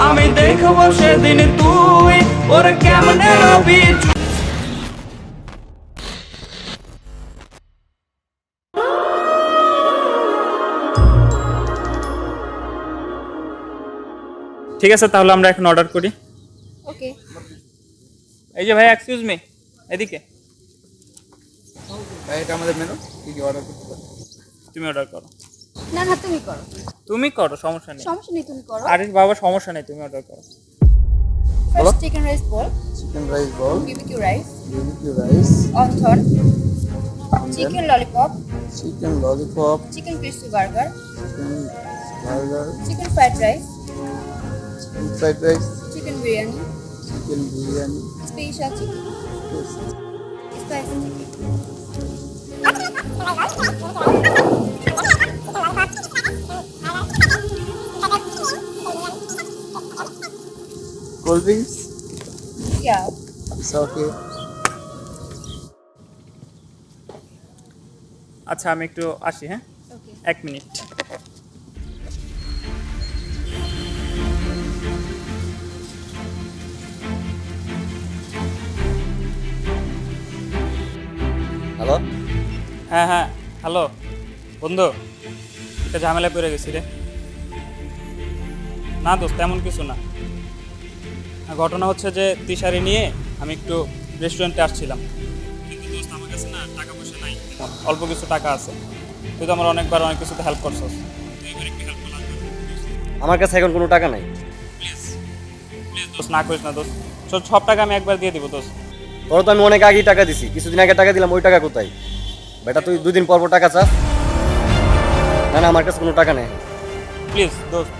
আমি দেখবো সেদিন তুই ওরে কেমনে রবি। ঠিক আছে, তাহলে আমরা এখন অর্ডার করি। ওকে। এই যে ভাই, এক্সকিউজ মি, এদিকে। ভাই এটা আমাদের মেনু, কি কি অর্ডার করতে পারি? তুমি অর্ডার করো। না না, তুমি করো। তুমি করো, সমস্যা নেই। সমস্যা নেই, তুমি করো। আরে বাবা, সমস্যা নেই, তুমি অর্ডার করো। First chicken rice ball, chicken rice ball, BBQ rice, BBQ rice, wonton, chicken lollipop, chicken lollipop, chicken crispy burger, chicken burger, chicken fried rice, chicken fried rice, chicken biryani, chicken biryani, special chicken, spicy chicken. Cold drinks. Yeah. It's okay. আচ্ছা, আমি একটু আসি, হ্যাঁ, ওকে। 1 minute. Hello. হ্যাঁ হ্যাঁ, hello বন্ধু, একটা ঝামেলা পড়ে গেছি রে। না দোস্ত, তেমন কিছু না। ঘটনা হচ্ছে যে তিশারি নিয়ে আমি একটু রেস্টুরেন্টে আসছিলাম, কিন্তু দোস্ত আমার কাছে না টাকা পয়সা নাই, অল্প কিছু টাকা আছে। তুই তো আমার অনেকবার অনেক কিছুতে হেল্প করছস, তুই এবার একটু হেল্প করলাম। আমার কাছে এখন কোনো টাকা নাই। প্লিজ প্লিজ দোস্ত, না করিস না দোস্ত, সব টাকা আমি একবার দিয়ে দিব দোস্ত। তোর তো আমি অনেক আগেই টাকা দিছি, কিছুদিন আগে টাকা দিলাম, ওই টাকা কোথায়? বেটা তুই 2 দিন পর পর টাকা চাস? না না, আমার কাছে কোনো টাকা নেই। প্লিজ দোস্ত,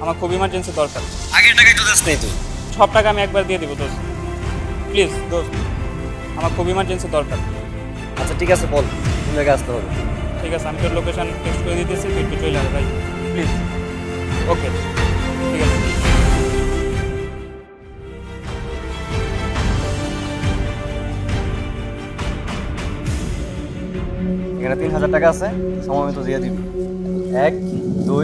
আমার খুব ইমার্জেন্সি দরকার। আগের টাকাই তো দিস নেই তুই। সব টাকা আমি একবার দিয়ে দিব দোস্ত, প্লিজ দোস্ত, আমার খুব ইমার্জেন্সি দরকার। আচ্ছা ঠিক আছে, বল কোন জায়গায় আসতে হবে। ঠিক আছে, আমি তোর লোকেশন টেক্সট করে দিতেছি, তুই একটু চলে আয় ভাই, প্লিজ। ওকে, ঠিক আছে। এখানে 3000 টাকা আছে, সময় মতো দিয়ে দিবি। 1 2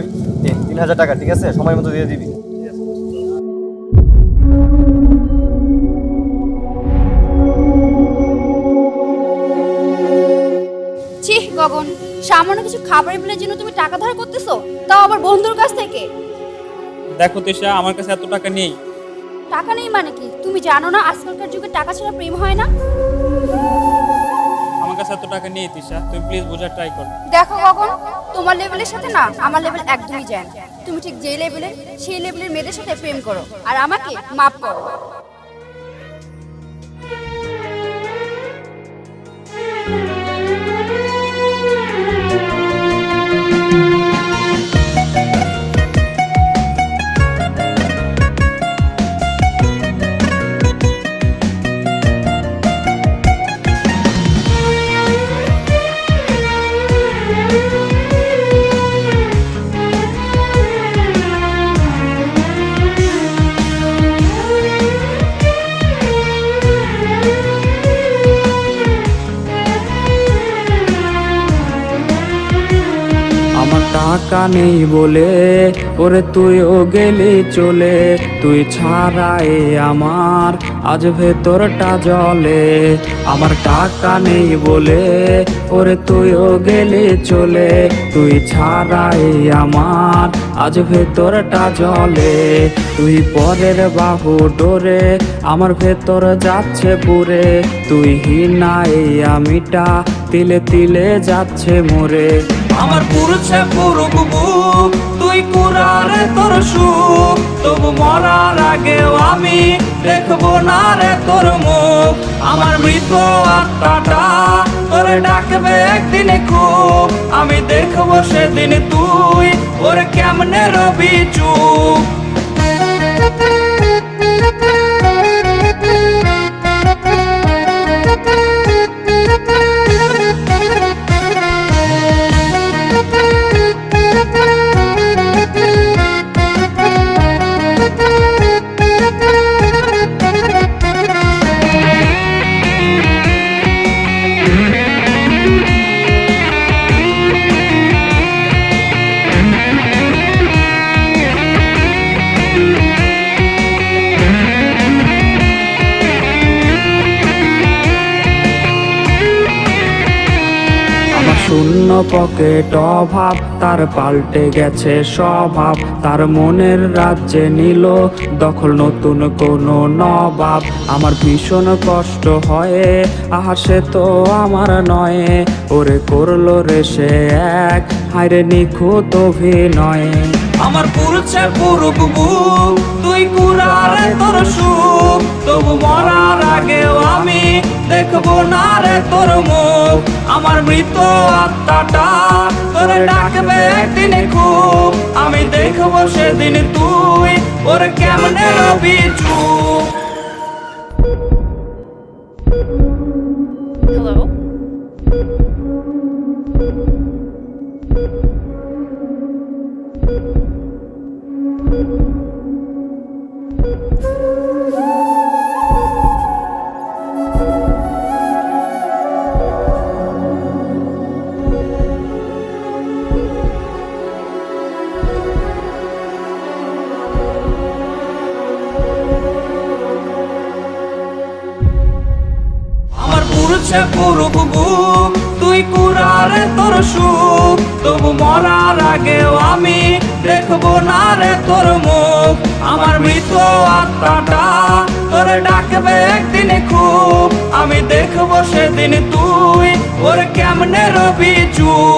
3, 3000 টাকা, ঠিক আছে? সময় মতো দিয়ে দিবি। চিহ গগন, সামান্য কিছু খাবারের বিলের জন্য তুমি টাকা ধার করতেছো, তাও আবার বন্ধুর কাছ থেকে। দেখো তিশা, আমার কাছে এত টাকা নেই। টাকা নেই মানে কি? তুমি জানো না আজকালকার যুগে টাকা ছাড়া প্রেম হয় না? আমার কাছে এত টাকা নেই তিশা, তুমি প্লিজ বোঝার ট্রাই করো। দেখো গগন, তোমার লেভেলের সাথে না আমার লেভেল একদমই যায় না। তুমি ঠিক যে লেভেলের, সেই লেভেলের মেয়েদের সাথে প্রেম করো, আর আমাকে মাফ করো। আমার টাকা নেই বলে ওরে তুইও গেলি চলে, তুই ছাড়াই আমার আজ ভেতরটা জলে। আমার টাকা নেই বলে ওরে তুইও গেলি চলে, তুই ছাড়াই আমার আজ ভেতরটা জলে। তুই পরের বাহু ডোরে আমার ভেতর যাচ্ছে পুরে, তুই হিনাই আমিটা তিলে তিলে যাচ্ছে মরে। আমার পুরুষে পুরুক বুক, তুই কুরারে তোর সুখ, তবু মরার আগেও আমি দেখবো না রে তোর মুখ। আমার মৃত আত্মাটা তোরে ডাকবে একদিন খুব, আমি দেখবো সেদিন তুই ওরে কেমনে রবি চুপ। পকেট অভাব, তার পাল্টে গেছে স্বভাব। তার মনের রাজ্যে নিল দখল নতুন কোনো নবাব। আমার ভীষণ কষ্ট হয়, আহা সে তো আমার নয়। ওরে করলো রে সে এক হায়রে নিখুঁত অভিনয়। আমার পুরুষে পুরুক বুক, তুই কুড়ারে তোর সুখ, তবু মরার আগেও আমি দেখবো না রে তোর মুখ। আমার মৃত আত্মাটা তোরে ডাকবে একদিন খুব, আমি দেখবো সেদিন তুই ওরে কেমনে রবি চুপ। হ্যালো, আমার পুরুষে পুরুক বুক, তুই কুড়ারে তোর সুখ, তবু মরার আগেও আমি দেখবো না রে তোর মুখ। আমার মৃত আত্মাটা তোরে ডাকবে একদিন খুব, আমি দেখবো সেদিন তুই ওর কেমনে রবি চুপ।